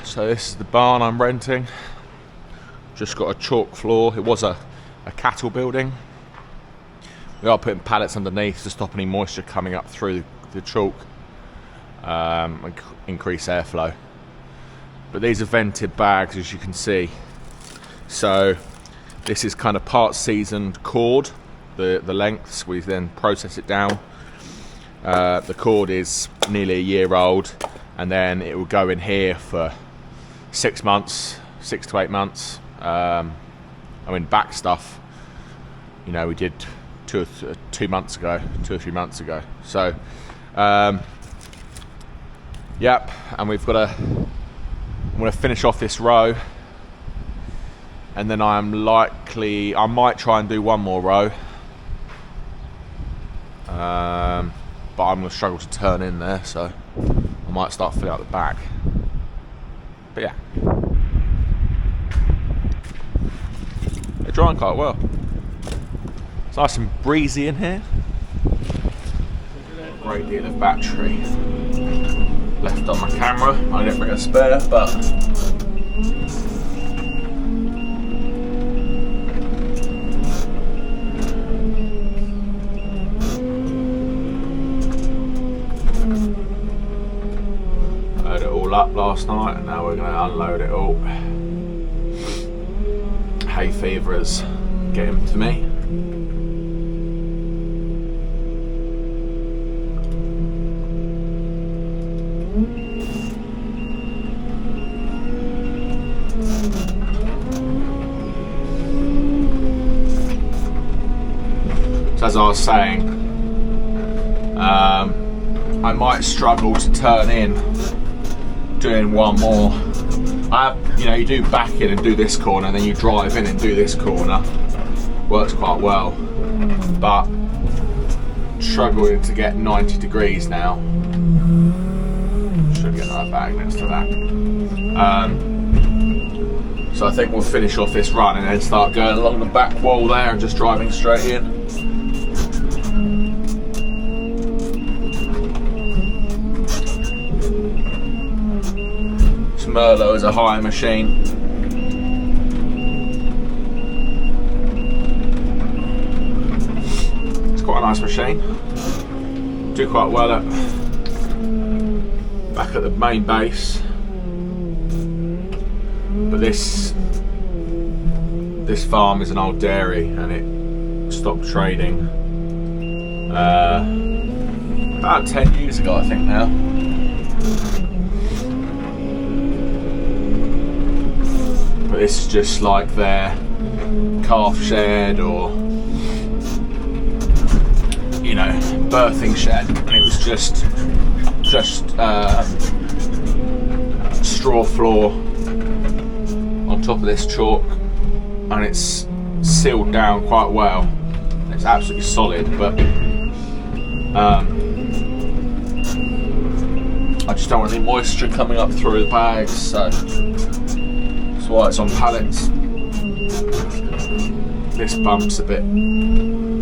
So this is the barn I'm renting. Just got a chalk floor. It was a cattle building. We are putting pallets underneath to stop any moisture coming up through the chalk, and increase airflow. But these are vented bags, as you can see. So this is kind of part seasoned cord, the lengths. We then process it down. The cord is nearly a year old, and then it will go in here for 6 months, 6 to 8 months. I mean, back stuff, you know, we did 2 or 3 months ago. So, yep. And we've got I'm going to finish off this row, and then I might try and do one more row. But I'm going to struggle to turn in there, so I might start filling out the back. But yeah, they're drying quite well. It's nice and breezy in here. Great deal of battery left on my camera. I didn't bring a spare, but load it all up last night, and now we're going to unload it all. Hay feverers getting to me. So as I was saying, I might struggle to turn in doing one more. You do back in and do this corner, and then you drive in and do this corner. Works quite well, but struggling to get 90 degrees now. Should get another bag next to that. So I think we'll finish off this run and then start going along the back wall there and just driving straight in. Merlot is a hire machine. It's quite a nice machine. Do quite well back at the main base. But this farm is an old dairy, and it stopped trading about 10 years ago, I think now. But this is just like their calf shed, or birthing shed, and it was just straw floor on top of this chalk, and it's sealed down quite well. It's absolutely solid, but I just don't want any moisture coming up through the bags, so that's why it's on pallets. This bump's a bit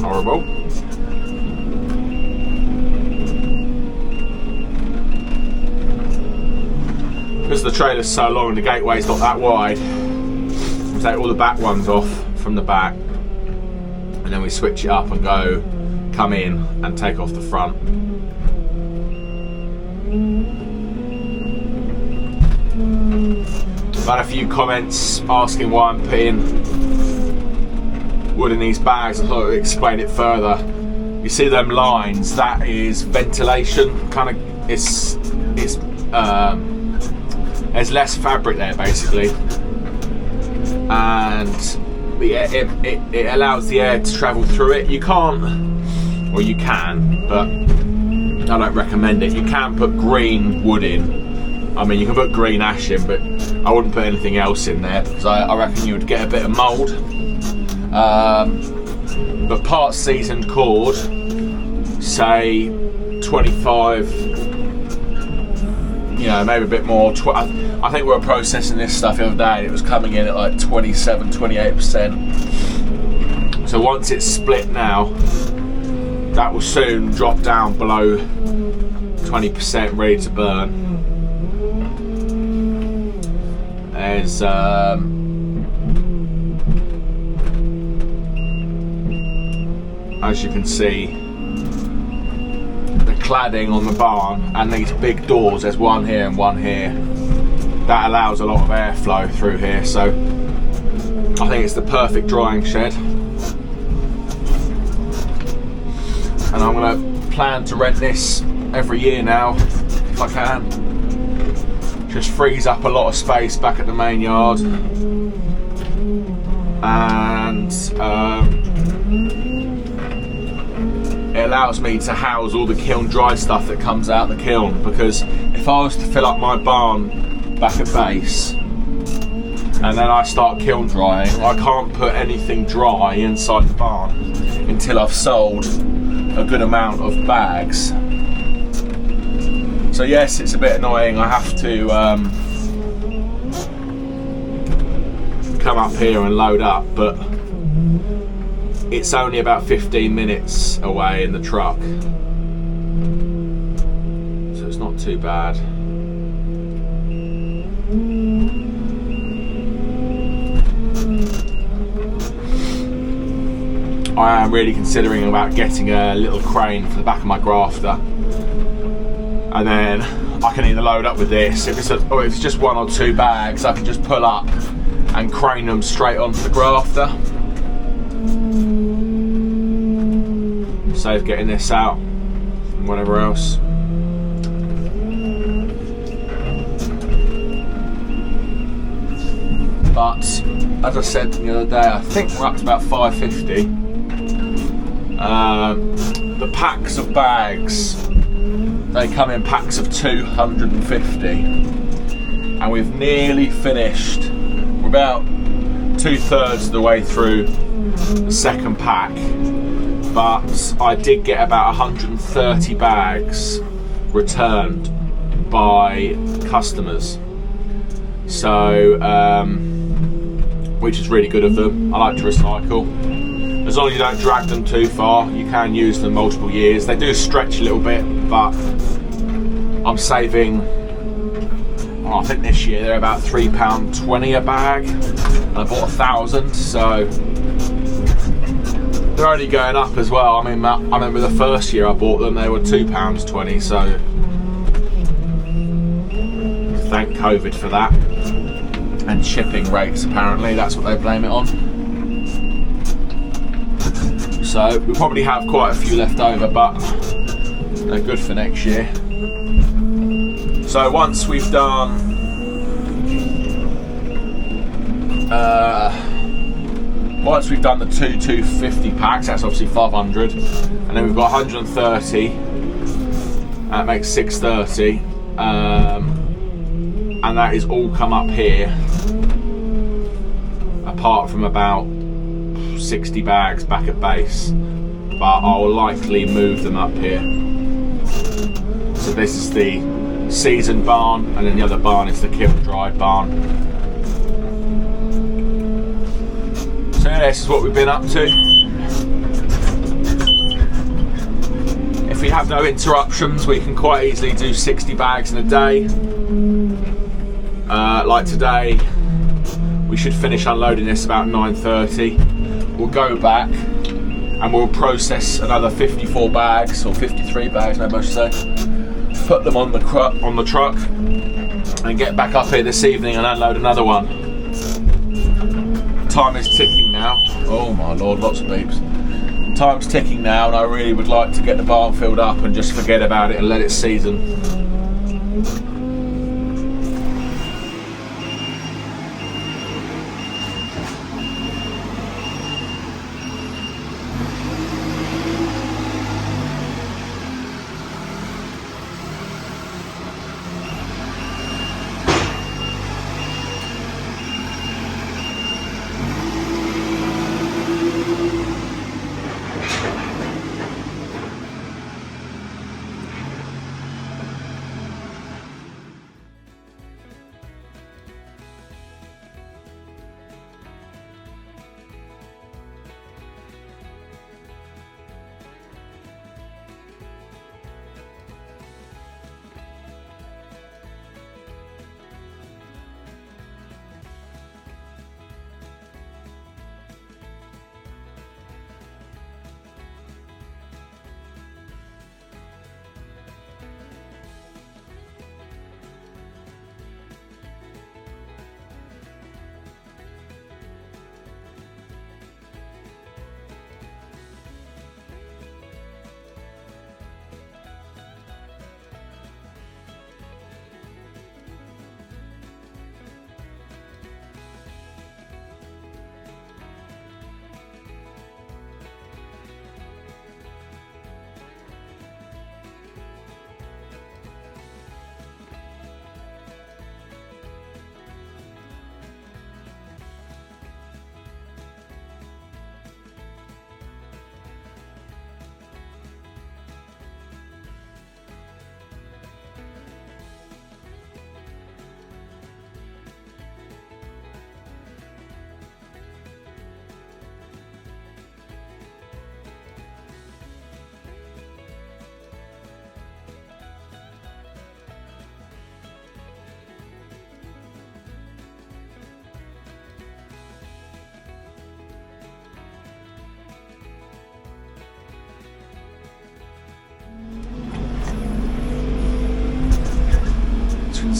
horrible. Because the trailer's so long and the gateway's not that wide, we take all the back ones off from the back, and then we switch it up and come in and take off the front. I've had a few comments asking why I'm putting wood in these bags. I thought I would explain it further. You see them lines? That is ventilation. There's less fabric there basically, and it allows the air to travel through it. You can't, or you can, but I don't recommend it. You can put green wood in. I mean, you can put green ash in, but I wouldn't put anything else in there because I reckon you would get a bit of mould. But part seasoned cord, say 25, maybe a bit more. I think we were processing this stuff the other day and it was coming in at like 27, 28%. So once it's split now, that will soon drop down below 20%, ready to burn. There's as you can see, the cladding on the barn and these big doors. There's one here and one here. That allows a lot of airflow through here, so I think it's the perfect drying shed. And I'm going to plan to rent this every year now, if I can. Just frees up a lot of space back at the main yard. And it allows me to house all the kiln dried stuff that comes out the kiln, because if I was to fill up my barn back at base and then I start kiln drying, I can't put anything dry inside the barn until I've sold a good amount of bags. So yes, it's a bit annoying. I have to come up here and load up, but it's only about 15 minutes away in the truck, so it's not too bad. I am really considering about getting a little crane for the back of my grafter, and then I can either load up with this, if it's just 1 or 2 bags, I can just pull up and crane them straight onto the grafter. Save getting this out and whatever else. But as I said the other day, I think we're up to about 550. The packs of bags, they come in packs of 250, and we've nearly finished. We're about 2/3 of the way through the second pack, but I did get about 130 bags returned by customers, so which is really good of them. I like to recycle. As long as you don't drag them too far, you can use them multiple years. They do stretch a little bit, but I'm saving, well, I think this year they're about £3.20 a bag. I bought 1,000, so they're only going up as well. I mean, I remember the first year I bought them, they were £2.20, so thank COVID for that. And shipping rates, apparently, that's what they blame it on. So we'll probably have quite a few left over, but they're good for next year. So once we've done the 250 packs, that's obviously 500, and then we've got 130, that makes 630, and that is all come up here, apart from about 60 bags back at base, but I'll likely move them up here. So this is the seasoned barn, and then the other barn is the kiln dried barn. So this is what we've been up to. If we have no interruptions, we can quite easily do 60 bags in a day. Like today, we should finish unloading this about 9:30. We'll go back and we'll process another 54 bags, or 53 bags maybe I should say, put them on the truck and get back up here this evening and unload another one. Time is ticking now. Oh my lord, lots of beeps. Time's ticking now, and I really would like to get the barn filled up and just forget about it and let it season.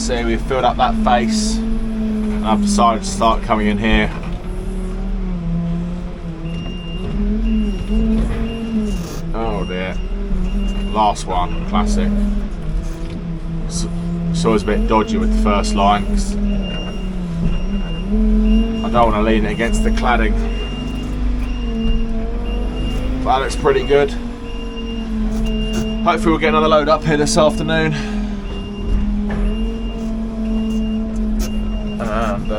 see, we've filled up that face and I've decided to start coming in here. Oh dear. Last one, classic. It's always a bit dodgy with the first line because I don't want to lean it against the cladding. But that looks pretty good. Hopefully we'll get another load up here this afternoon. And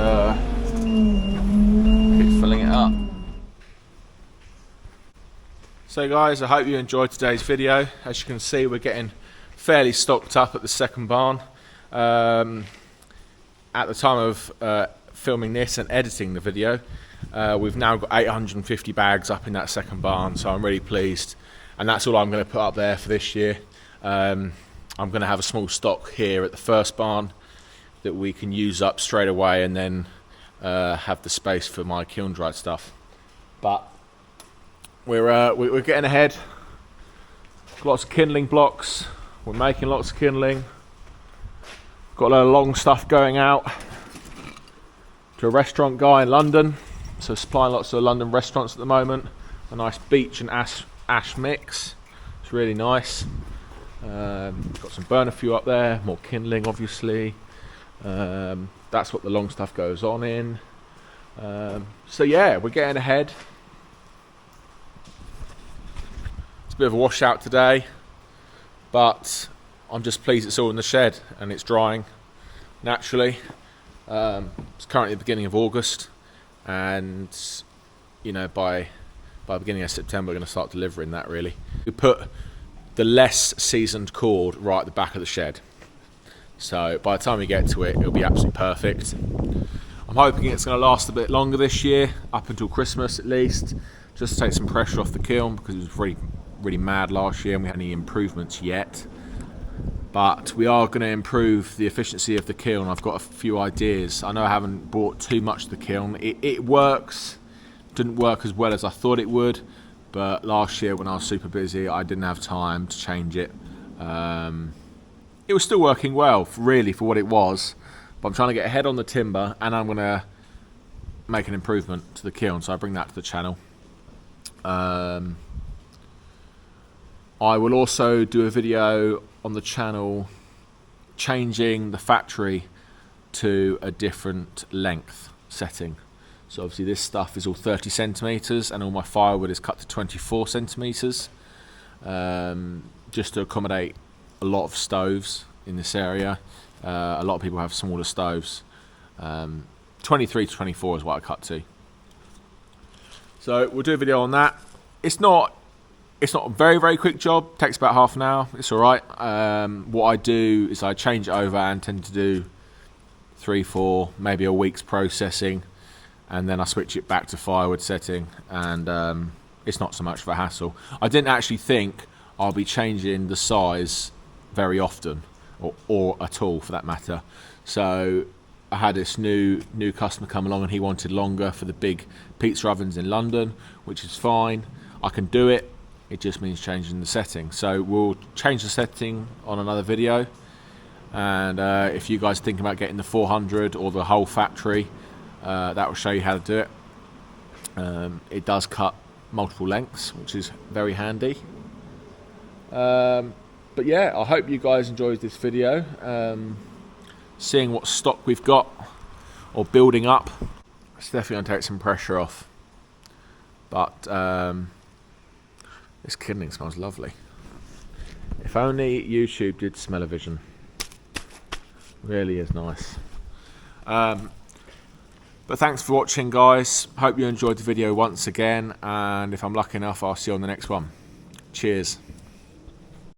keep filling it up. So guys, I hope you enjoyed today's video. As you can see, we're getting fairly stocked up at the second barn. At the time of filming this and editing the video, we've now got 850 bags up in that second barn, so I'm really pleased. And that's all I'm going to put up there for this year. I'm going to have a small stock here at the first barn that we can use up straight away, and then have the space for my kiln dried stuff. But we're getting ahead. Lots of kindling blocks. We're making lots of kindling. Got a lot of long stuff going out to a restaurant guy in London. So supplying lots of London restaurants at the moment. A nice beech and ash mix. It's really nice. Got some burner fuel up there. More kindling, obviously. That's what the long stuff goes on in. So yeah, we're getting ahead. It's a bit of a washout today, but I'm just pleased it's all in the shed and it's drying naturally. It's currently the beginning of August, and you know, by the beginning of September we're going to start delivering that really. We put the less seasoned cord right at the back of the shed, so by the time we get to it, it'll be absolutely perfect. I'm hoping it's going to last a bit longer this year, up until Christmas at least, just to take some pressure off the kiln, because it was really mad last year and we had any improvements yet. But we are going to improve the efficiency of the kiln. I've got a few ideas. I know I haven't bought too much to the kiln. It works. Didn't work as well as I thought it would, but last year when I was super busy, I didn't have time to change it. It was still working well, really, for what it was, but I'm trying to get ahead on the timber, and I'm going to make an improvement to the kiln, so I bring that to the channel. I will also do a video on the channel changing the factory to a different length setting. So obviously this stuff is all 30 centimetres and all my firewood is cut to 24 centimetres, just to accommodate a lot of stoves in this area. A lot of people have smaller stoves. 23 to 24 is what I cut to. So we'll do a video on that. It's not a very quick job. It takes about half an hour. It's all right. What I do is I change it over and tend to do 3-4, maybe a week's processing, and then I switch it back to firewood setting, and it's not so much of a hassle. I didn't actually think I'll be changing the size very often, or at all for that matter. So I had this new customer come along and he wanted longer for the big pizza ovens in London, which is fine. I can do it. It just means changing the setting. So we'll change the setting on another video. And if you guys think about getting the 400 or the whole factory, that will show you how to do it. It does cut multiple lengths, which is very handy. But yeah, I hope you guys enjoyed this video. Seeing what stock we've got or building up, it's definitely going to take some pressure off. But this kindling smells lovely. If only YouTube did smell-o-vision. Really is nice. But thanks for watching, guys. Hope you enjoyed the video once again, and if I'm lucky enough, I'll see you on the next one. Cheers.